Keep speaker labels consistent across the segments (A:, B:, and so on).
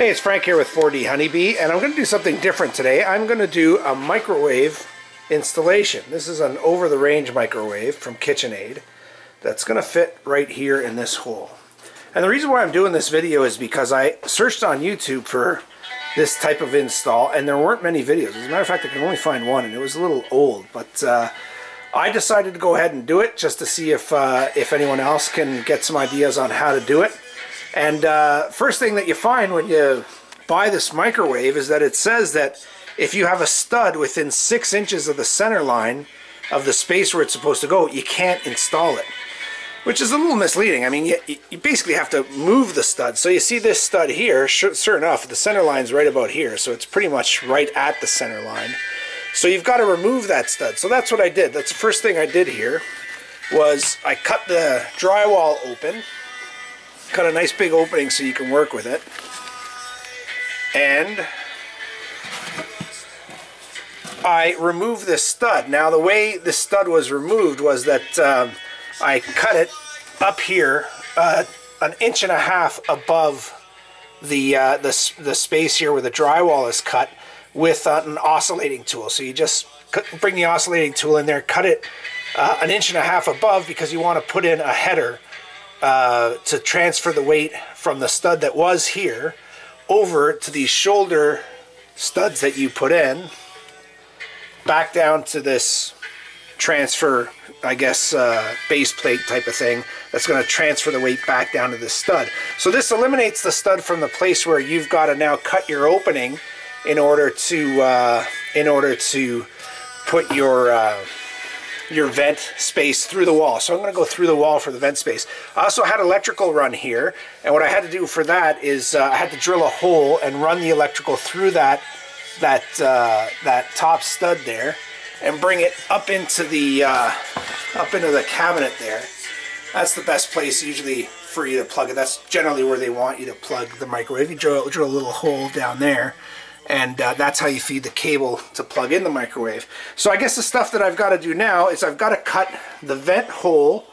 A: Hey, it's Frank here with 4D Honeybee, and I'm going to do something different today. I'm going to do a microwave installation. This is an over-the-range microwave from KitchenAid that's going to fit right here in this hole. And the reason why I'm doing this video is because I searched on YouTube for this type of install, and there weren't many videos. As a matter of fact, I could only find one, and it was a little old. But I decided to go ahead and do it just to see if anyone else can get some ideas on how to do it. And first thing that you find when you buy this microwave is that it says that if you have a stud within 6 inches of the center line of the space where it's supposed to go, you can't install it. Which is a little misleading. I mean, you basically have to move the stud. So you see this stud here, sure enough, the center line's right about here. So it's pretty much right at the center line. So you've got to remove that stud. So that's what I did. That's the first thing I did here, was I cut the drywall open. Cut a nice big opening so you can work with it. And I removed this stud. Now the way the stud was removed was that I cut it up here 1.5 inches above the space here where the drywall is cut with an oscillating tool. So you just bring the oscillating tool in there, cut it 1.5 inches above, because you want to put in a header to transfer the weight from the stud that was here over to these shoulder studs that you put in, back down to this transfer, I guess, base plate type of thing that's going to transfer the weight back down to the stud. So this eliminates the stud from the place where you've got to now cut your opening in order to put your vent space through the wall. So I'm going to go through the wall for the vent space. I also had electrical run here, and what I had to do for that is I had to drill a hole and run the electrical through that top stud there, and bring it up into the cabinet there. That's the best place usually for you to plug it. That's generally where they want you to plug the microwave. You drill a little hole down there, and that's how you feed the cable to plug in the microwave. So I guess the stuff that I've got to do now is I've got to cut the vent hole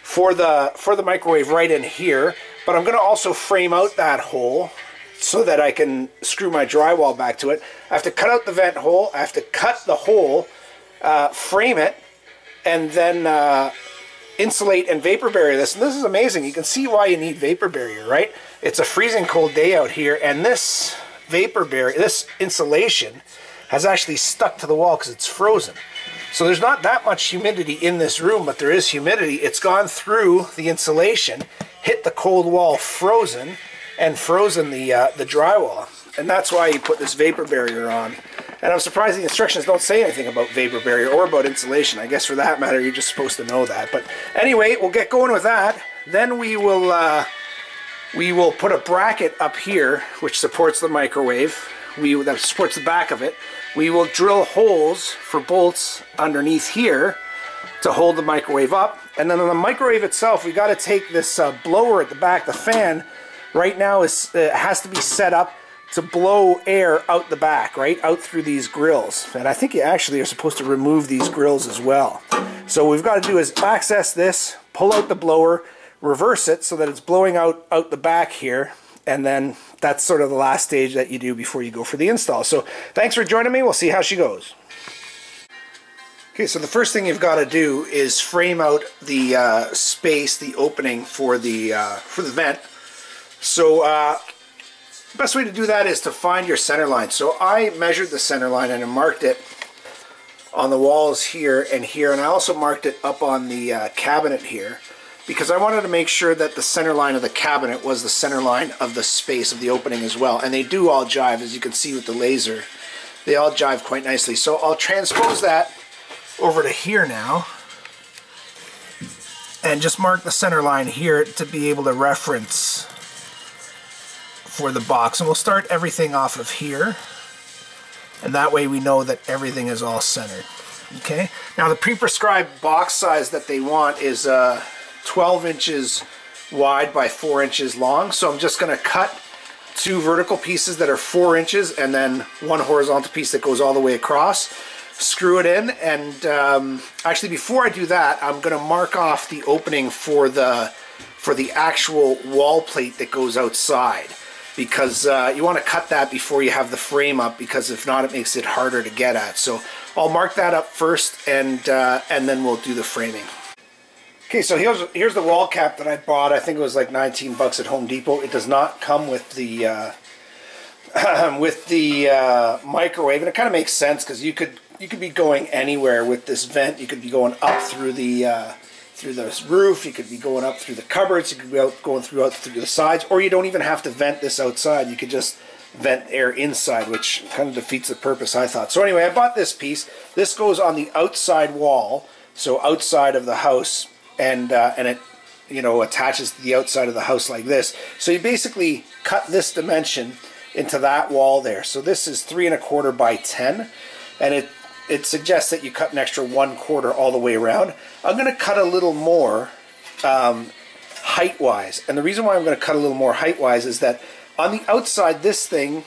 A: for the microwave right in here, but I'm going to also frame out that hole so that I can screw my drywall back to it. I have to cut out the vent hole, I have to cut the hole, frame it, and then insulate and vapor barrier this. And this is amazing. You can see why you need vapor barrier, right? It's a freezing cold day out here, and this vapor barrier, this insulation, has actually stuck to the wall because it's frozen. So there's not that much humidity in this room, but there is humidity. It's gone through the insulation, hit the cold wall, frozen the drywall. And that's why you put this vapor barrier on. And I'm surprised the instructions don't say anything about vapor barrier or about insulation. I guess for that matter, you're just supposed to know that. But anyway, we'll get going with that. Then we will put a bracket up here which supports the microwave. That supports the back of it. We will drill holes for bolts underneath here to hold the microwave up. And then on the microwave itself, we got to take this blower at the back. The fan right now has to be set up to blow air out the back, right? Out through these grills. And I think you actually are supposed to remove these grills as well. So what we've got to do is access this, pull out the blower, reverse it so that it's blowing out the back here, and then that's sort of the last stage that you do before you go for the install. So thanks for joining me. We'll see how she goes. Okay, so the first thing you've got to do is frame out the space, the opening for the vent. So the best way to do that is to find your center line. So I measured the center line and I marked it on the walls here, and I also marked it up on the cabinet here, because I wanted to make sure that the center line of the cabinet was the center line of the space of the opening as well. And they do all jive, as you can see with the laser. They all jive quite nicely. So I'll transpose that over to here now, and just mark the center line here to be able to reference for the box. And we'll start everything off of here, and that way we know that everything is all centered. Okay, now the pre-prescribed box size that they want is 12 inches wide by 4 inches long. So I'm just going to cut 2 vertical pieces that are 4 inches and then 1 horizontal piece that goes all the way across. Screw it in, and actually before I do that, I'm going to mark off the opening for the actual wall plate that goes outside. because you want to cut that before you have the frame up, because if not, it makes it harder to get at. So I'll mark that up first, and then we'll do the framing. Okay, so here's the wall cap that I bought. I think it was like 19 bucks at Home Depot. It does not come with the microwave, and it kind of makes sense because you could be going anywhere with this vent. You could be going up through the roof. You could be going up through the cupboards. You could be going through the sides, or you don't even have to vent this outside. You could just vent air inside, which kind of defeats the purpose, I thought. So anyway, I bought this piece. This goes on the outside wall, so outside of the house, and it, you know, attaches to the outside of the house like this. So you basically cut this dimension into that wall there. So this is 3 1/4 by 10, and it suggests that you cut an extra 1/4 all the way around. I'm going to cut a little more height-wise, and the reason why I'm going to cut a little more height-wise is that on the outside, this thing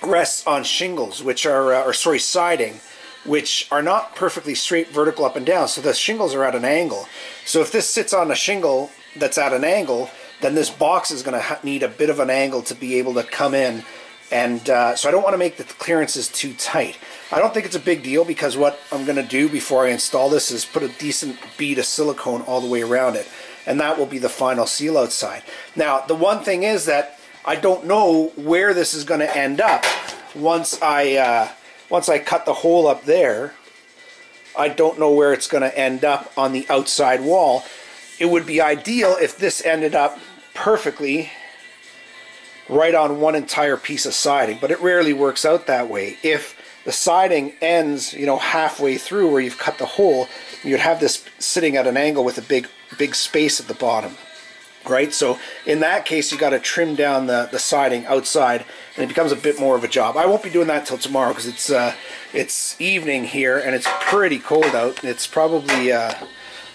A: rests on shingles, which are, siding, which are not perfectly straight vertical up and down. So the shingles are at an angle. So if this sits on a shingle that's at an angle, then this box is going to need a bit of an angle to be able to come in. And so I don't want to make the clearances too tight. I don't think it's a big deal, because what I'm going to do before I install this is put a decent bead of silicone all the way around it. And that will be the final seal outside. Now, the one thing is that I don't know where this is going to end up once I cut the hole up there. I don't know where it's going to end up on the outside wall. It would be ideal if this ended up perfectly right on one entire piece of siding, but it rarely works out that way. If the siding ends, you know, halfway through where you've cut the hole, you'd have this sitting at an angle with a big space at the bottom, right? So in that case, you got to trim down the siding outside, and it becomes a bit more of a job. I won't be doing that until tomorrow, because it's evening here and it's pretty cold out. It's probably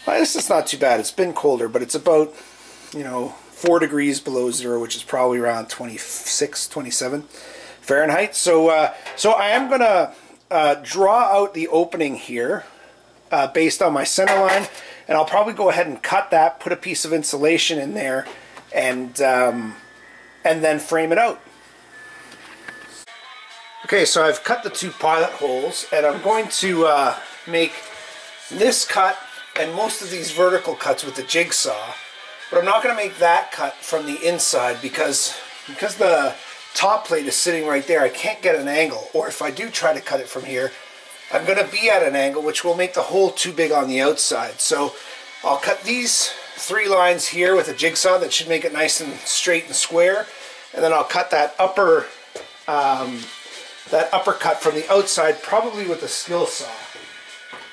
A: this is not too bad. It's been colder, but it's about, you know, 4 degrees below zero, which is probably around 26, 27 Fahrenheit. So I am going to draw out the opening here based on my center line, and I'll probably go ahead and cut that, put a piece of insulation in there, and then frame it out. Okay, so I've cut the 2 pilot holes, and I'm going to make this cut and most of these vertical cuts with the jigsaw. But I'm not going to make that cut from the inside because the top plate is sitting right there. I can't get an angle, or if I do try to cut it from here, I'm going to be at an angle, which will make the hole too big on the outside. So I'll cut these 3 lines here with a jigsaw. That should make it nice and straight and square, and then I'll cut that upper cut from the outside, probably with a skill saw.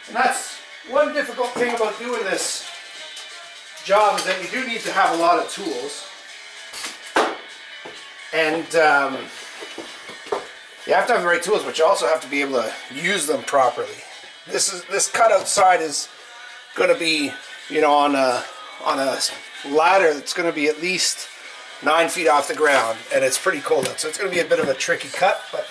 A: And that's one difficult thing about doing this job, is that you do need to have a lot of tools, and you have to have the right tools, but you also have to be able to use them properly. This cut outside is going to be, you know, on a ladder that's going to be at least 9 feet off the ground, and it's pretty cold out, so it's going to be a bit of a tricky cut. But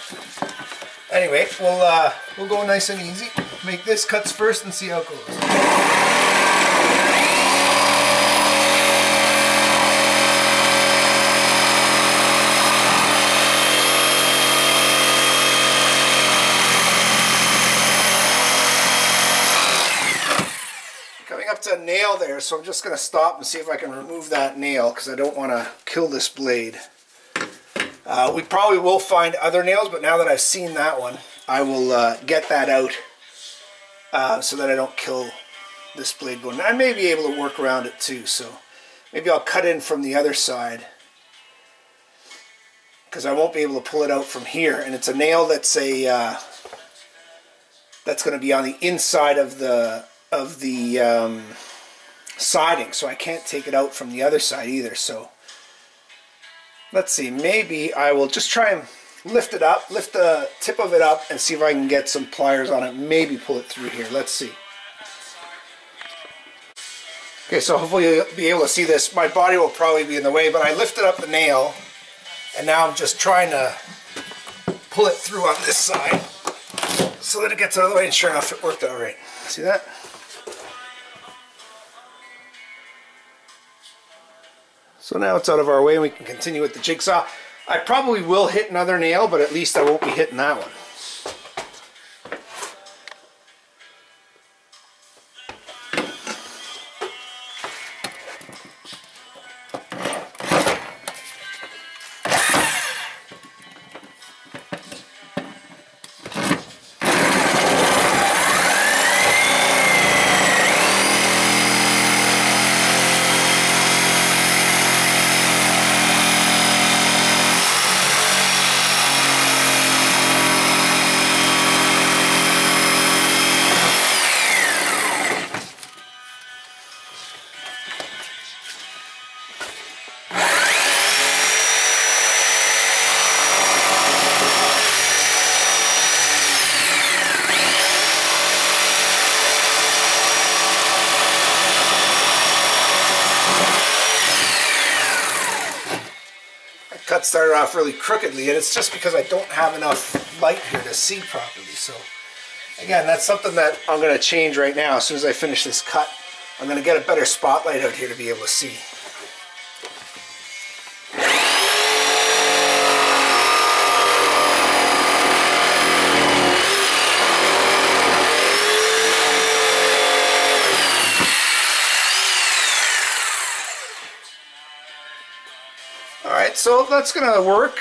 A: anyway, we'll go nice and easy. Make this cuts first and see how it goes. Up to a nail there, so I'm just going to stop and see if I can remove that nail, because I don't want to kill this blade. We probably will find other nails, but now that I've seen that one, I will get that out so that I don't kill this blade bone. I may be able to work around it too, so maybe I'll cut in from the other side, because I won't be able to pull it out from here, and it's a nail that's that's going to be on the inside of the siding, so I can't take it out from the other side either. So let's see, maybe I will just try and lift it up, lift the tip of it up, and see if I can get some pliers on it, maybe pull it through here. Let's see. Okay, so hopefully you'll be able to see this. My body will probably be in the way, but I lifted up the nail, and now I'm just trying to pull it through on this side so that it gets out of the way, and sure enough it worked out right. See that? So now it's out of our way, and we can continue with the jigsaw. I probably will hit another nail, but at least I won't be hitting that one. Cut started off really crookedly, and it's just because I don't have enough light here to see properly. So again, that's something that I'm going to change right now. As soon as I finish this cut, I'm going to get a better spotlight out here to be able to see. So that's going to work.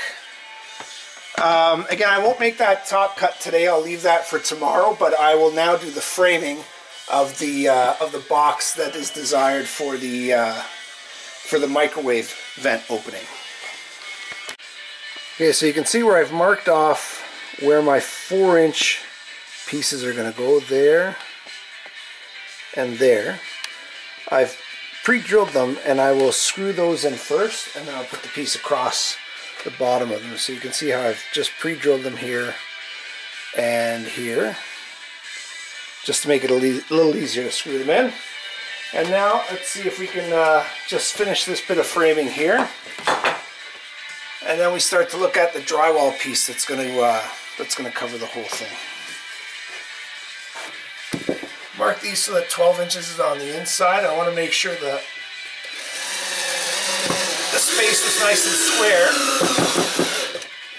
A: Again, I won't make that top cut today. I'll leave that for tomorrow, but I will now do the framing of the box that is desired for the microwave vent opening. Okay, so you can see where I've marked off where my 4-inch pieces are going to go, there and there. I've pre-drilled them, and I will screw those in first, and then I'll put the piece across the bottom of them. So you can see how I've just pre-drilled them here and here, just to make it a little easier to screw them in. And now let's see if we can just finish this bit of framing here, and then we start to look at the drywall piece that's going to cover the whole thing. Mark these so that 12 inches is on the inside. I want to make sure that the space is nice and square.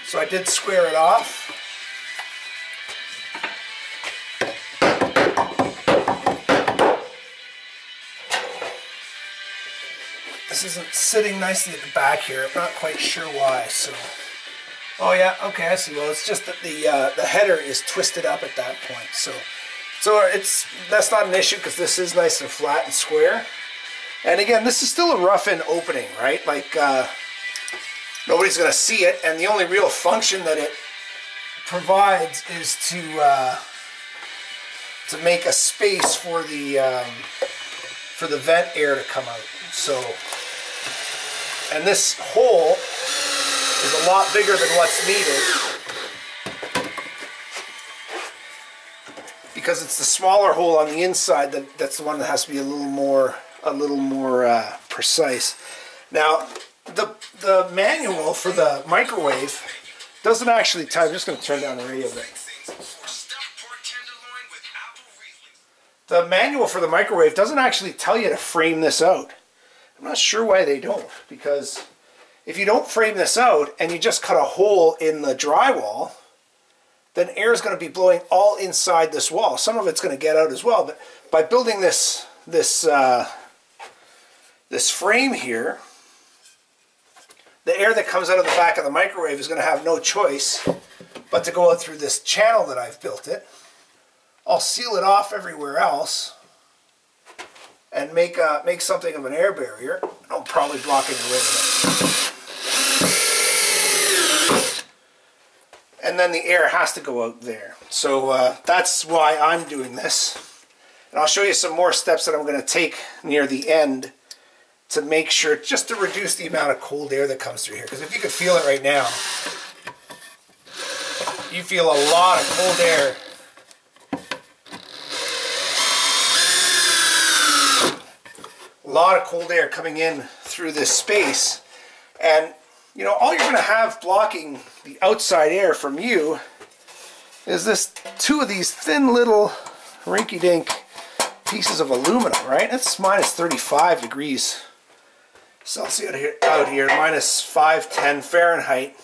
A: So I did square it off. This isn't sitting nicely at the back here. I'm not quite sure why. So, oh yeah, okay, I see. Well, it's just that the header is twisted up at that point. So that's not an issue because this is nice and flat and square. And again, this is still a rough-in opening, right? Like nobody's going to see it, and the only real function that it provides is to make a space for the vent air to come out. So, and this hole is a lot bigger than what's needed, because it's the smaller hole on the inside that's the one that has to be a little more precise. Now, the manual for the microwave doesn't actually tell. I'm just going to turn down the radio a bit. The manual for the microwave doesn't actually tell you to frame this out. I'm not sure why they don't, because if you don't frame this out and you just cut a hole in the drywall, then air is going to be blowing all inside this wall. Some of it's going to get out as well, but by building this frame here, the air that comes out of the back of the microwave is going to have no choice but to go out through this channel that I've built it. I'll seal it off everywhere else and make something of an air barrier. I'm probably blocking the way of it. And then the air has to go out there. So that's why I'm doing this. And I'll show you some more steps that I'm going to take near the end to make sure, just to reduce the amount of cold air that comes through here. Because if you could feel it right now, you feel a lot of cold air. A lot of cold air coming in through this space. And you know, all you're going to have blocking the outside air from you is two of these thin little rinky-dink pieces of aluminum, right? It's minus 35 degrees Celsius out here, -510 Fahrenheit,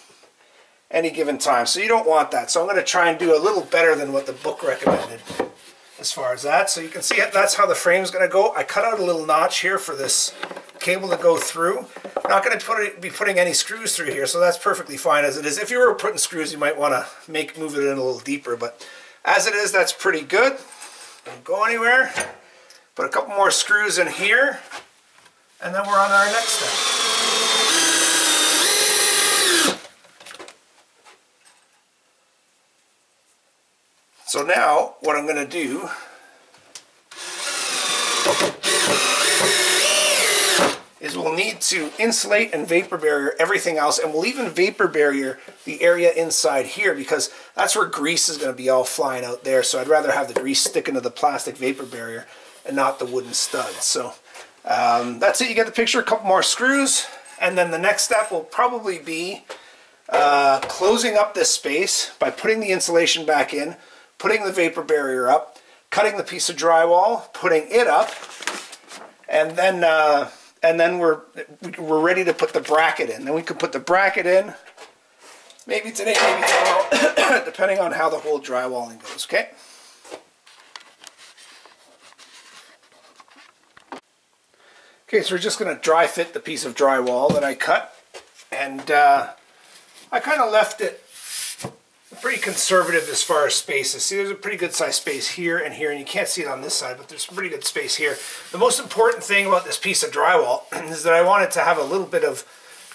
A: any given time. So you don't want that. So I'm going to try and do a little better than what the book recommended as far as that. So you can see it, that's how the frame's going to go. I cut out a little notch here for this cable to go through. I'm not going to be putting any screws through here, so that's perfectly fine as it is. If you were putting screws, you might want to move it in a little deeper, but as it is, that's pretty good. Don't go anywhere. Put a couple more screws in here, and then we're on our next step. So now, what I'm going to do is we'll need to insulate and vapor barrier everything else, and we'll even vapor barrier the area inside here because that's where grease is going to be all flying out there. So I'd rather have the grease stick into the plastic vapor barrier and not the wooden studs. So that's it. You get the picture. A couple more screws, and then the next step will probably be closing up this space by putting the insulation back in, putting the vapor barrier up, cutting the piece of drywall, putting it up, and then we're ready to put the bracket in. Then we can put the bracket in maybe today, maybe tomorrow, depending on how the whole drywalling goes. Okay. Okay, so we're just going to dry fit the piece of drywall that I cut, and I kind of left it pretty conservative as far as spaces. See, there's a pretty good size space here, and you can't see it on this side, but there's some pretty good space here. The most important thing about this piece of drywall is that I wanted to have a little bit of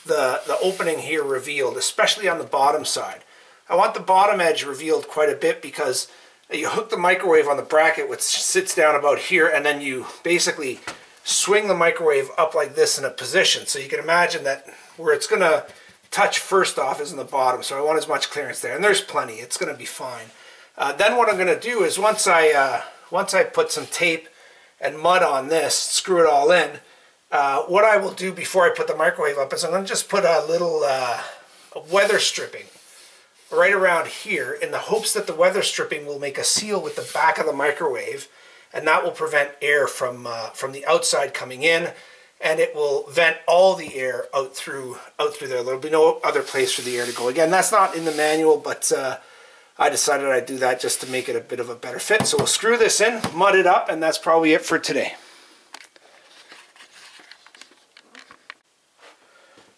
A: the opening here revealed, especially on the bottom side. I want the bottom edge revealed quite a bit because you hook the microwave on the bracket, which sits down about here, and then you basically swing the microwave up like this in a position. So you can imagine that where it's going to touch first off is in the bottom. So I want as much clearance there, and there's plenty. It's going to be fine. Then what I'm going to do is once I put some tape and mud on this, screw it all in, what I will do before I put the microwave up is I'm going to just put a little weather stripping right around here in the hopes that the weather stripping will make a seal with the back of the microwave, and that will prevent air from the outside coming in, and it will vent all the air out through there. There'll be no other place for the air to go. Again, that's not in the manual, but I decided I'd do that just to make it a bit of a better fit. So we'll screw this in, mud it up, and that's probably it for today.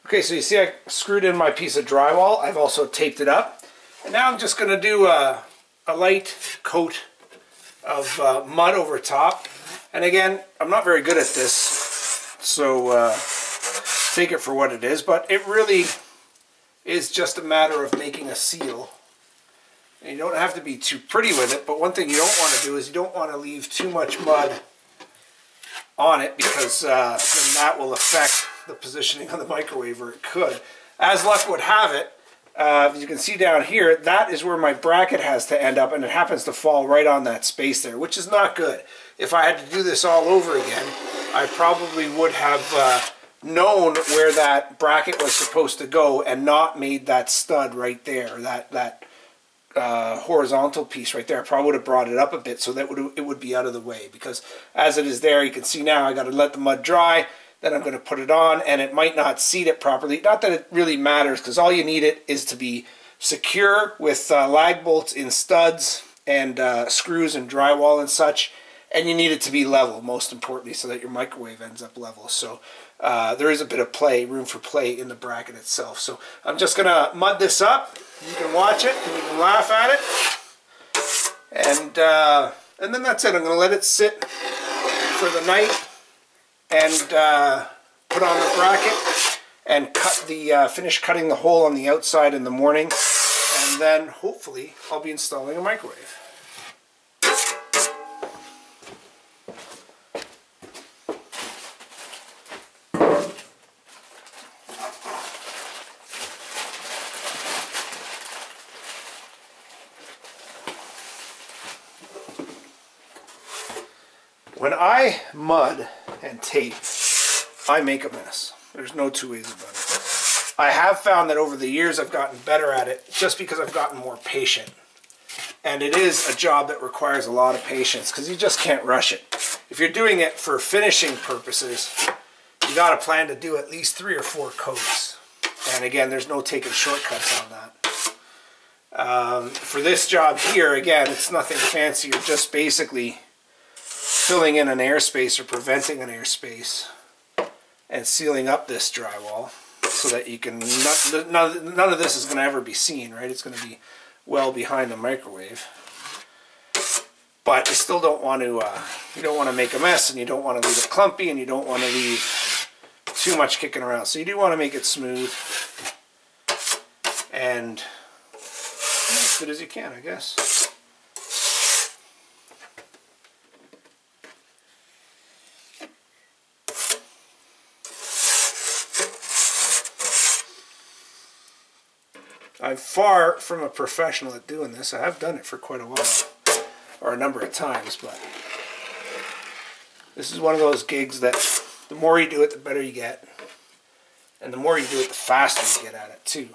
A: Okay, so you see I screwed in my piece of drywall. I've also taped it up. And now I'm just going to do a light coat of mud over top. And again, I'm not very good at this, so take it for what it is. But it really is just a matter of making a seal. And you don't have to be too pretty with it, but one thing you don't want to do is you don't want to leave too much mud on it, because then that will affect the positioning of the microwave, or it could. As luck would have it, as you can see down here, that is where my bracket has to end up, and it happens to fall right on that space there, which is not good. If I had to do this all over again, I probably would have known where that bracket was supposed to go and not made that stud right there, that horizontal piece right there. I probably would have brought it up a bit so that it would be out of the way, because as it is there, you can see now I got to let the mud dry, then I'm going to put it on, and it might not seat it properly. Not that it really matters, because all you need it is to be secure with lag bolts in studs and screws and drywall and such, and you need it to be level, most importantly, so that your microwave ends up level. So there is a bit of room for play in the bracket itself. So I'm just going to mud this up. You can watch it and you can laugh at it, and then that's it. I'm going to let it sit for the night and put on the bracket and finish cutting the hole on the outside in the morning, and then hopefully I'll be installing a microwave. When I mud and tape, I make a mess. There's no two ways about it. I have found that over the years I've gotten better at it just because I've gotten more patient. And it is a job that requires a lot of patience because you just can't rush it. If you're doing it for finishing purposes, you got to plan to do at least 3 or 4 coats. And again, there's no taking shortcuts on that. For this job here, again, it's nothing fancy. You're just basically filling in an airspace or preventing an airspace and sealing up this drywall so that you can, none of this is going to ever be seen, right? It's going to be well behind the microwave. But you still don't want to, you don't want to make a mess, and you don't want to leave it clumpy, and you don't want to leave too much kicking around. So you do want to make it smooth and as good as you can, I guess. I'm far from a professional at doing this. I have done it for quite a while, or a number of times, but this is one of those gigs that the more you do it, the better you get. And the more you do it, the faster you get at it, too.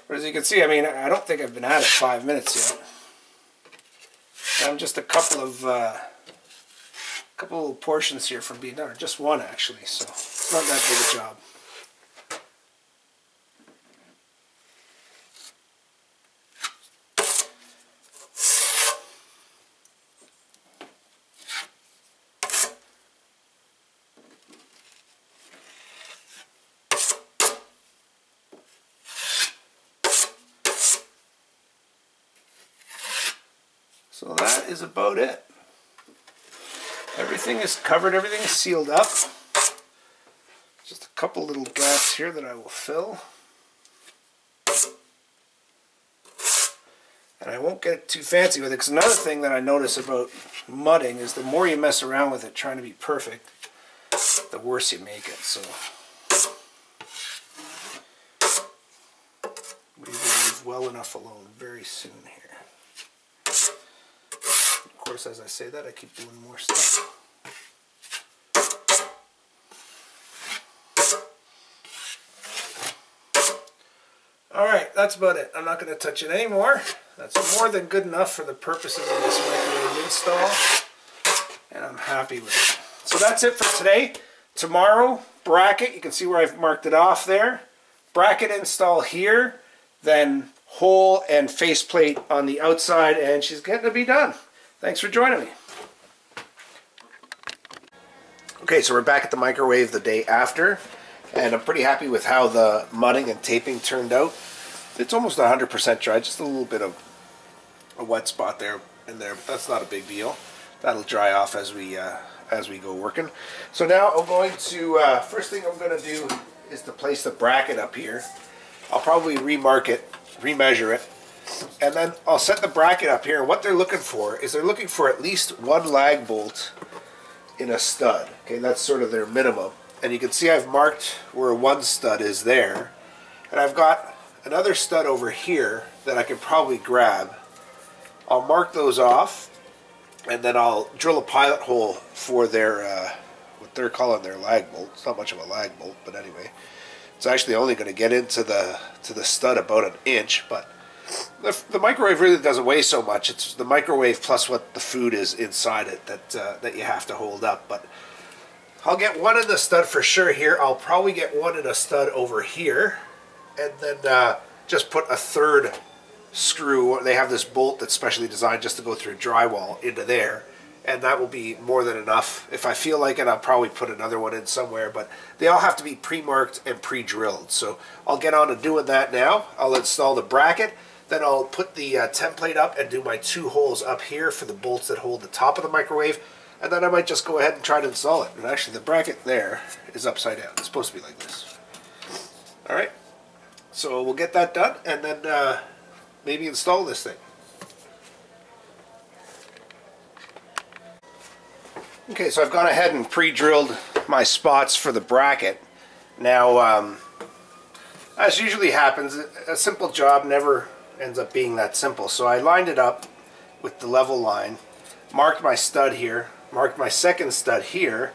A: But as you can see, I mean, I don't think I've been at it 5 minutes yet. I'm just a couple of little portions here from being done, or just one actually, so it's not that big a job. So that is about it. Everything is covered, everything is sealed up. Just a couple little gaps here that I will fill. And I won't get too fancy with it, because another thing that I notice about mudding is the more you mess around with it trying to be perfect, the worse you make it. So we will leave well enough alone very soon here. Of course, as I say that, I keep doing more stuff. Alright, that's about it. I'm not going to touch it anymore. That's more than good enough for the purposes of this microwave install. And I'm happy with it. So that's it for today. Tomorrow, bracket. You can see where I've marked it off there. Bracket install here. Then hole and faceplate on the outside. And she's getting to be done. Thanks for joining me. Okay, so we're back at the microwave the day after, and I'm pretty happy with how the mudding and taping turned out. It's almost 100% dry, just a little bit of a wet spot there and there, but that's not a big deal. That'll dry off as we go working. So now I'm going to, first thing I'm going to do is to place the bracket up here. I'll probably remark it, remeasure it. And then I'll set the bracket up here. What they're looking for is they're looking for at least one lag bolt in a stud. Okay, that's sort of their minimum. And you can see I've marked where one stud is there. And I've got another stud over here that I can probably grab. I'll mark those off, and then I'll drill a pilot hole for their, what they're calling their lag bolt. It's not much of a lag bolt, but anyway. It's actually only going to get into the stud about an inch, but the microwave really doesn't weigh so much. It's the microwave plus what the food is inside it that you have to hold up. But I'll get one in the stud for sure here. I'll probably get one in a stud over here, and then just put a third screw. They have this bolt that's specially designed just to go through drywall into there, and that will be more than enough. If I feel like it, I'll probably put another one in somewhere, but they all have to be pre-marked and pre-drilled. So I'll get on to doing that now. I'll install the bracket. Then I'll put the template up and do my 2 holes up here for the bolts that hold the top of the microwave. And then I might just go ahead and try to install it. And actually the bracket there is upside down. It's supposed to be like this. Alright, so we'll get that done and then maybe install this thing. Okay, so I've gone ahead and pre-drilled my spots for the bracket. Now, as usually happens, a simple job never ends up being that simple. So I lined it up with the level line, marked my stud here, marked my second stud here,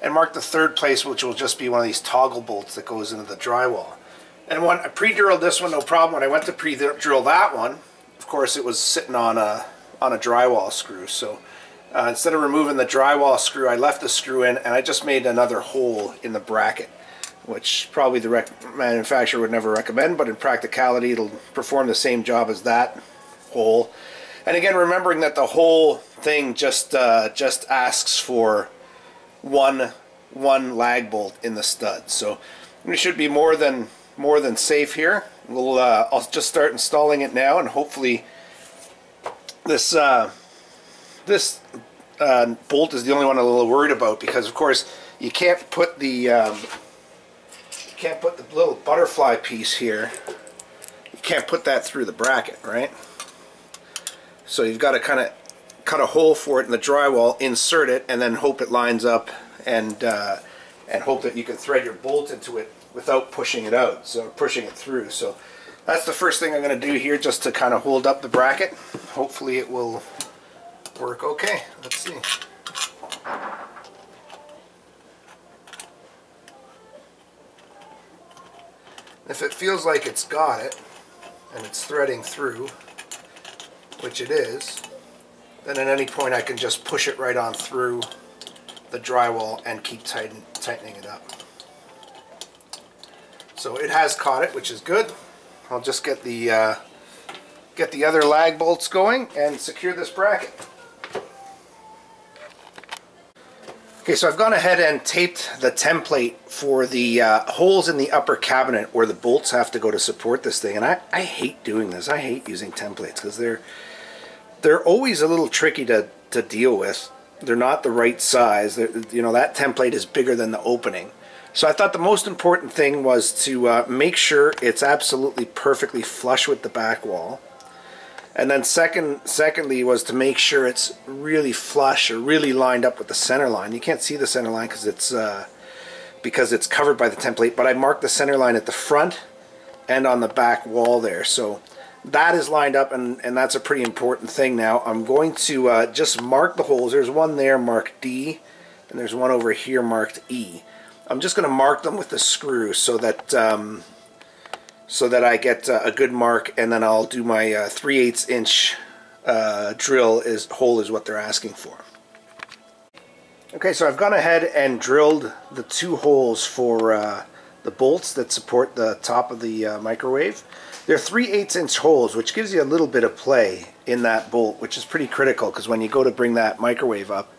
A: and marked the third place, which will just be one of these toggle bolts that goes into the drywall. And when I pre-drilled this one, no problem. When I went to pre-drill that one, of course it was sitting on a drywall screw. So Instead of removing the drywall screw, I left the screw in and I just made another hole in the bracket, which probably the manufacturer would never recommend, but in practicality it'll perform the same job as that hole. And again, remembering that the whole thing just asks for one lag bolt in the stud, so we should be more than safe here. I'll just start installing it now, and hopefully this bolt is the only one I'm a little worried about, because of course you can't put the little butterfly piece here. You can't put that through the bracket, right? So you've got to kind of cut a hole for it in the drywall, insert it, and then hope it lines up, and hope that you can thread your bolt into it without pushing it out, so pushing it through. So that's the first thing I'm going to do here, just to kind of hold up the bracket. Hopefully it will work okay. Let's see. If it feels like it's got it and it's threading through, which it is, then at any point I can just push it right on through the drywall and keep tightening it up. So it has caught it, which is good. I'll just get the other lag bolts going and secure this bracket. Okay, so I've gone ahead and taped the template for the holes in the upper cabinet where the bolts have to go to support this thing. And I hate doing this. I hate using templates because they're always a little tricky to deal with. They're not the right size. You know, that template is bigger than the opening. So I thought the most important thing was to make sure it's absolutely perfectly flush with the back wall. And then secondly was to make sure it's really flush or really lined up with the center line. You can't see the center line because it's covered by the template, but I marked the center line at the front and on the back wall there. So that is lined up, and that's a pretty important thing. Now I'm going to just mark the holes. There's one there marked D, and there's one over here marked E. I'm just going to mark them with the screw so that I get a good mark, and then I'll do my 3/8 inch hole is what they're asking for. Okay, so I've gone ahead and drilled the 2 holes for the bolts that support the top of the microwave. They're 3/8 inch holes, which gives you a little bit of play in that bolt, which is pretty critical because when you go to bring that microwave up,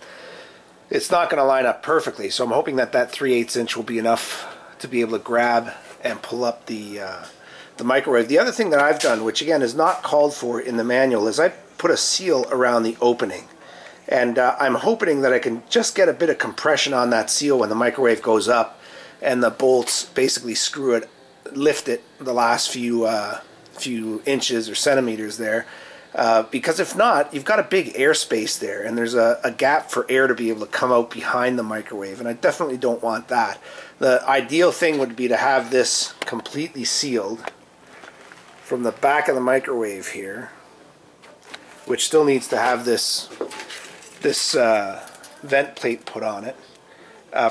A: it's not going to line up perfectly. So I'm hoping that 3/8 inch will be enough to be able to grab and pull up the microwave. The other thing that I've done, which again is not called for in the manual, is I put a seal around the opening. And I'm hoping that I can just get a bit of compression on that seal when the microwave goes up, and the bolts basically lift it the last few inches or centimeters there. Because if not, you've got a big airspace there, and there's a gap for air to be able to come out behind the microwave, and I definitely don't want that. The ideal thing would be to have this completely sealed from the back of the microwave here, which still needs to have this vent plate put on it.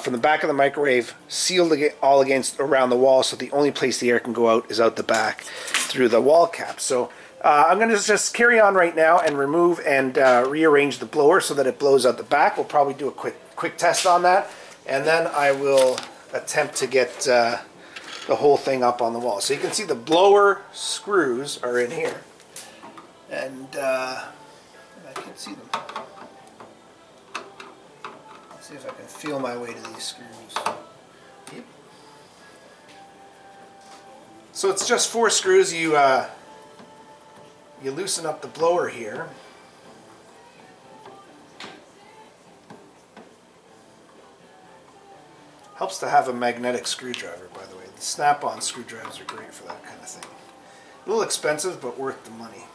A: From the back of the microwave, sealed all against around the wall, so the only place the air can go out is out the back through the wall cap. So I'm going to just carry on right now and remove and rearrange the blower so that it blows out the back. We'll probably do a quick test on that, and then I will attempt to get the whole thing up on the wall. So you can see the blower screws are in here, and I can see them. Let's see if I can feel my way to these screws. Yep. So it's just 4 screws. You loosen up the blower here. Helps to have a magnetic screwdriver, by the way. The snap-on screwdrivers are great for that kind of thing. A little expensive, but worth the money.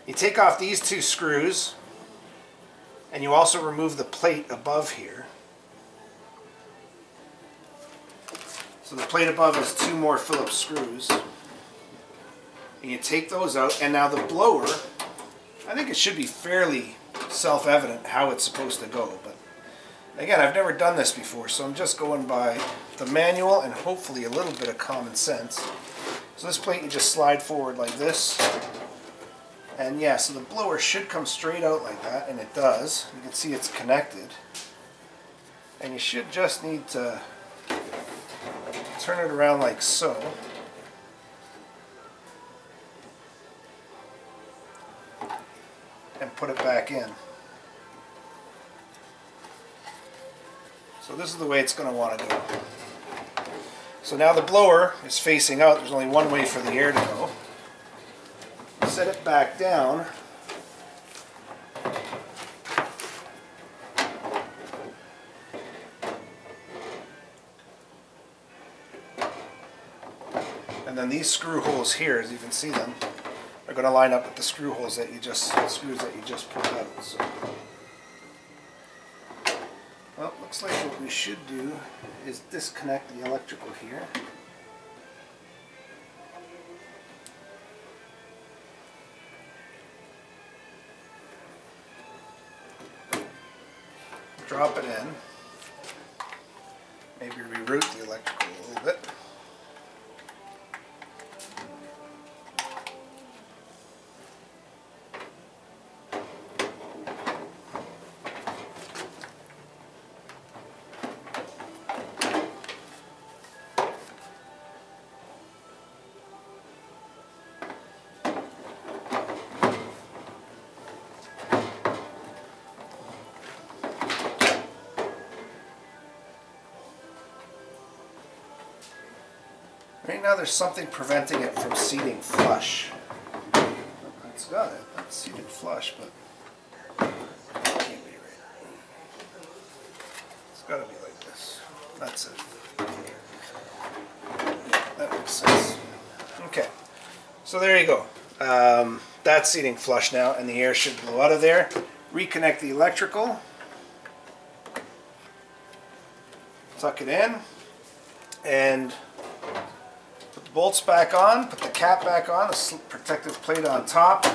A: You take off these 2 screws, and you also remove the plate above here. So the plate above has 2 more Phillips screws. And you take those out, and now the blower, I think it should be fairly self-evident how it's supposed to go, but again, I've never done this before, so I'm just going by the manual and hopefully a little bit of common sense. So this plate you just slide forward like this, And yeah, so the blower should come straight out like that, and it does. You can see it's connected. And you should just need to turn it around like so. And put it back in. So this is the way it's going to want to go. So now the blower is facing out. There's only one way for the air to go. Set it back down. And then these screw holes here, as you can see them, are going to line up with the screw holes that you just pulled out. So, well, looks like what we should do is disconnect the electrical here. Drop it in. Maybe reroute the electrical a little bit. Right now there's something preventing it from seating flush. It's got it. It's seated flush, but it can't be right. It's got to be like this. That's it. That makes sense. Okay. So there you go. That's seating flush now, and the air should blow out of there. Reconnect the electrical. Tuck it in. And put the bolts back on, put the cap back on, the protective plate on top.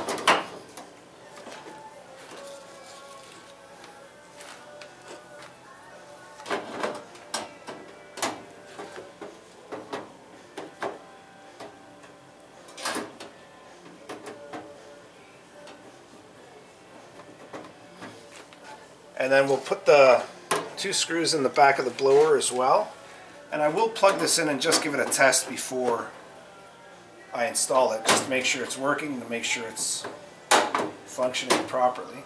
A: And then we'll put the 2 screws in the back of the blower as well. And I will plug this in and just give it a test before I install it, just to make sure it's working, to make sure it's functioning properly.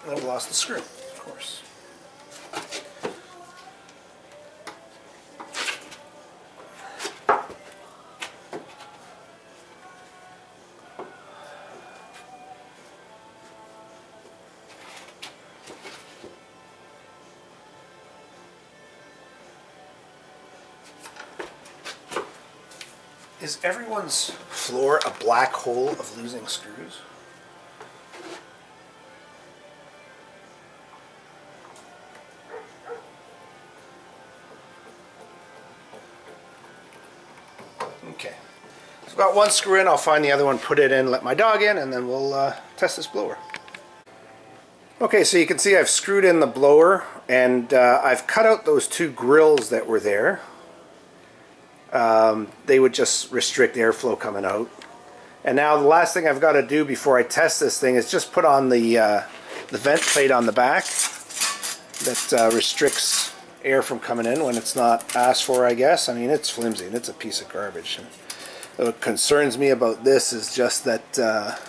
A: I've lost the screw, of course. Is everyone's floor a black hole of losing screws? Okay, so I've got one screw in, I'll find the other one, put it in, let my dog in, and then we'll test this blower. Okay, so you can see I've screwed in the blower, and I've cut out those 2 grills that were there. They would just restrict airflow coming out. And now the last thing I've got to do before I test this thing is just put on the vent plate on the back that restricts air from coming in when it's not asked for, I guess. I mean, it's flimsy and it's a piece of garbage. And what concerns me about this is just that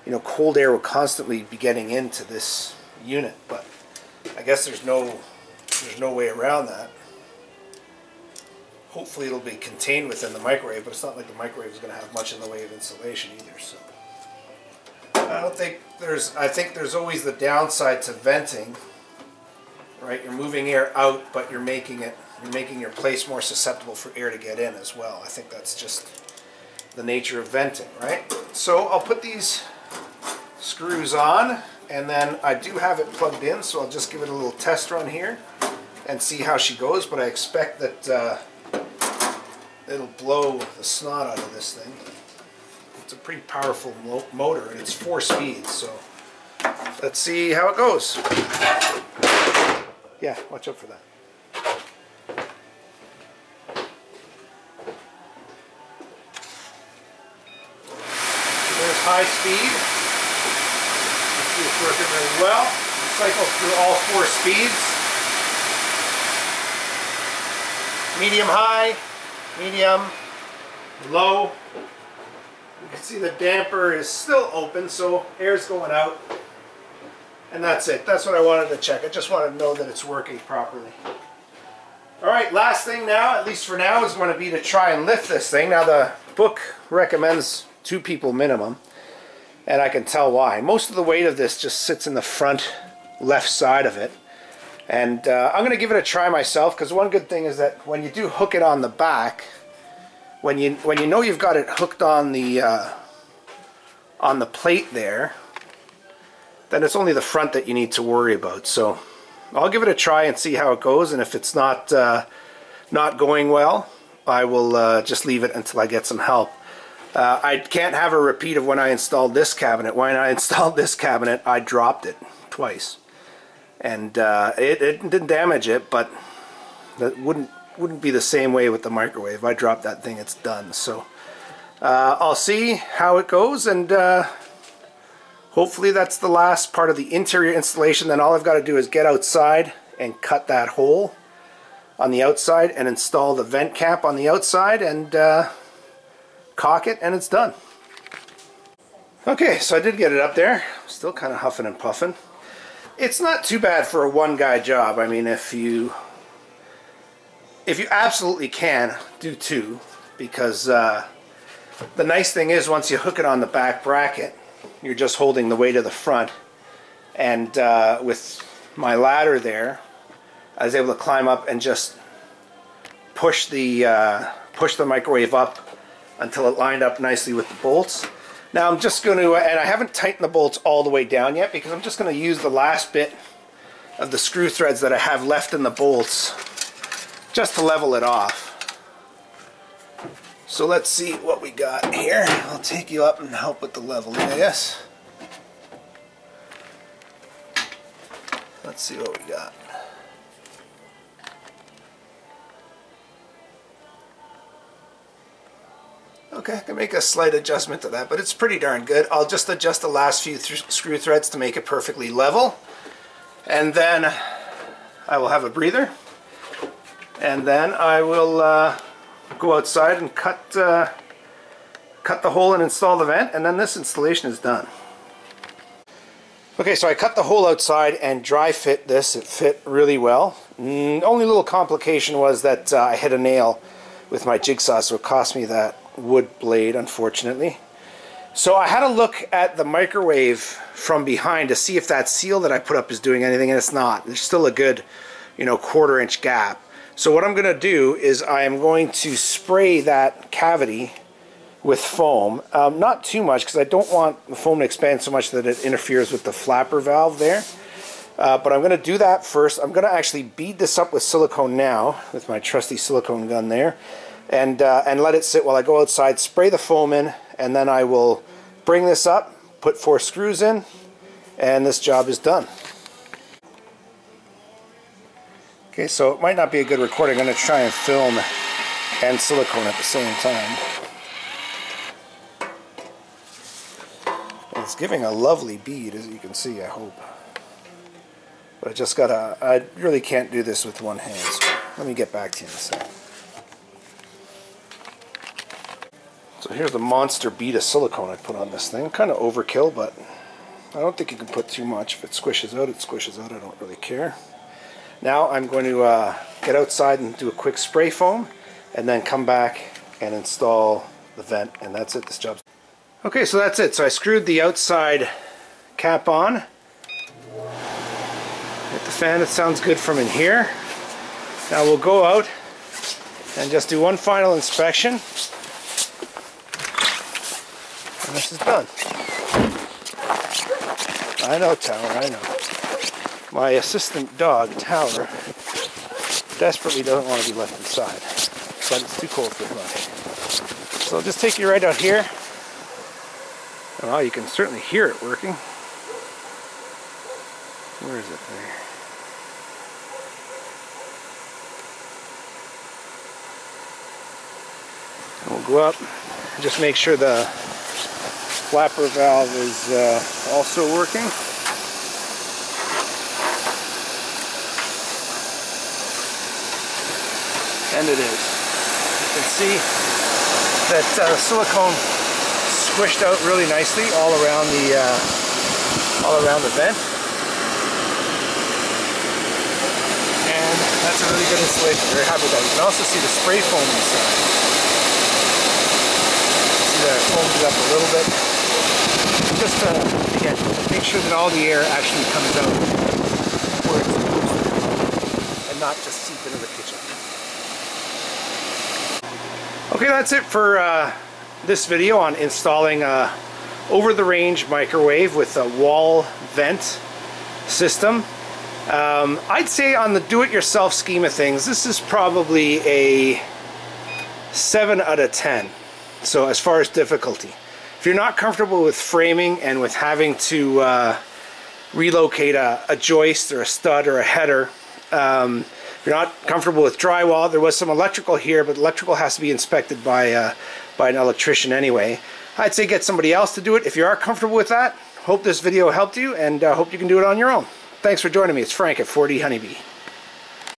A: you know, cold air will constantly be getting into this unit, but I guess there's no way around that. Hopefully it'll be contained within the microwave, but it's not like the microwave is going to have much in the way of insulation either. So I think there's always the downside to venting right? You're moving air out, but you're making your place more susceptible for air to get in as well. I think that's just the nature of venting, right? So I'll put these screws on, and then I do have it plugged in, so I'll just give it a little test run here and see how she goes, but I expect that it'll blow the snot out of this thing. It's a pretty powerful motor, and it's 4 speeds, so let's see how it goes. Yeah, watch out for that. There's high speed. Let's see, it's working very well. Cycle through all 4 speeds. Medium high, medium, low. You can see the damper is still open, so air's going out. And that's it. That's what I wanted to check. I just wanted to know that it's working properly. Alright, last thing now, at least for now, is going to be to try and lift this thing. Now the book recommends 2 people minimum, and I can tell why. Most of the weight of this just sits in the front left side of it. And I'm going to give it a try myself, because one good thing is that when you do hook it on the back, when you know you've got it hooked on the plate there, then it's only the front that you need to worry about. So I'll give it a try and see how it goes, and if it's not going well, I will just leave it until I get some help. I can't have a repeat of when I installed this cabinet. When I installed this cabinet, I dropped it twice. And it didn't damage it, but that wouldn't be the same way with the microwave. If I drop that thing, it's done. So I'll see how it goes, and hopefully that's the last part of the interior installation. Then all I've got to do is get outside and cut that hole on the outside and install the vent cap on the outside and caulk it, and it's done. Okay, so I did get it up there. Still kind of huffing and puffing. It's not too bad for a one-guy job. I mean, if you absolutely can, do 2, because the nice thing is once you hook it on the back bracket, you're just holding the weight of the front. And with my ladder there, I was able to climb up and just push the microwave up until it lined up nicely with the bolts. Now I'm just going to, and I haven't tightened the bolts all the way down yet, because I'm just going to use the last bit of the screw threads that I have left in the bolts just to level it off. So let's see what we got here. I'll take you up and help with the leveling, I guess. Let's see what we got. Okay, I can make a slight adjustment to that, but it's pretty darn good. I'll just adjust the last few screw threads to make it perfectly level. And then I will have a breather. And then I will go outside and cut the hole and install the vent, and then this installation is done. Okay, so I cut the hole outside and dry fit this. It fit really well. Only little complication was that I hit a nail with my jigsaw, so it cost me that wood blade, unfortunately. So I had to look at the microwave from behind to see if that seal that I put up is doing anything, and it's not. There's still a good, 1/4 inch gap. So what I'm going to do is I am going to spray that cavity with foam. Not too much, because I don't want the foam to expand so much that it interferes with the flapper valve there. But I'm going to do that first. I'm going to actually bead this up with silicone now, with my trusty silicone gun there, and let it sit while I go outside, spray the foam in, and then I will bring this up, put 4 screws in, and this job is done. Okay, so it might not be a good recording. I'm going to try and film and silicone at the same time. And it's giving a lovely bead, as you can see, I hope. But I really can't do this with one hand, so let me get back to you in a second. So here's the monster bead of silicone I put on this thing. Kind of overkill, but I don't think you can put too much. If it squishes out, it squishes out. I don't really care. Now I'm going to get outside and do a quick spray foam, and then come back and install the vent, and that's it. This job's okay. So that's it. So I screwed the outside cap on. Hit the fan, it sounds good from in here. Now we'll go out and just do one final inspection. And this is done. I know, Tower, I know. My assistant dog, Tower, desperately doesn't want to be left inside, but it's too cold for him out here. So I'll just take you right out here. Well, you can certainly hear it working. Where is it? There. And we'll go up and just make sure the flapper valve is also working. And it is. You can see that silicone squished out really nicely all around the vent. And that's a really good installation. Very happy with that. You can also see the spray foam inside. See that it foams it up a little bit. Just to, again, make sure that all the air actually comes out where it's supposed to and not just seep into the kitchen. Okay, that's it for this video on installing a over-the-range microwave with a wall vent system. I'd say on the do-it-yourself scheme of things, this is probably a 7 out of 10. So as far as difficulty. If you're not comfortable with framing and with having to relocate a joist or a stud or a header, if you're not comfortable with drywall, there was some electrical here, but electrical has to be inspected by an electrician anyway. I'd say get somebody else to do it if you are comfortable with that. Hope this video helped you, and hope you can do it on your own. Thanks for joining me. It's Frank at 4D Honeybee.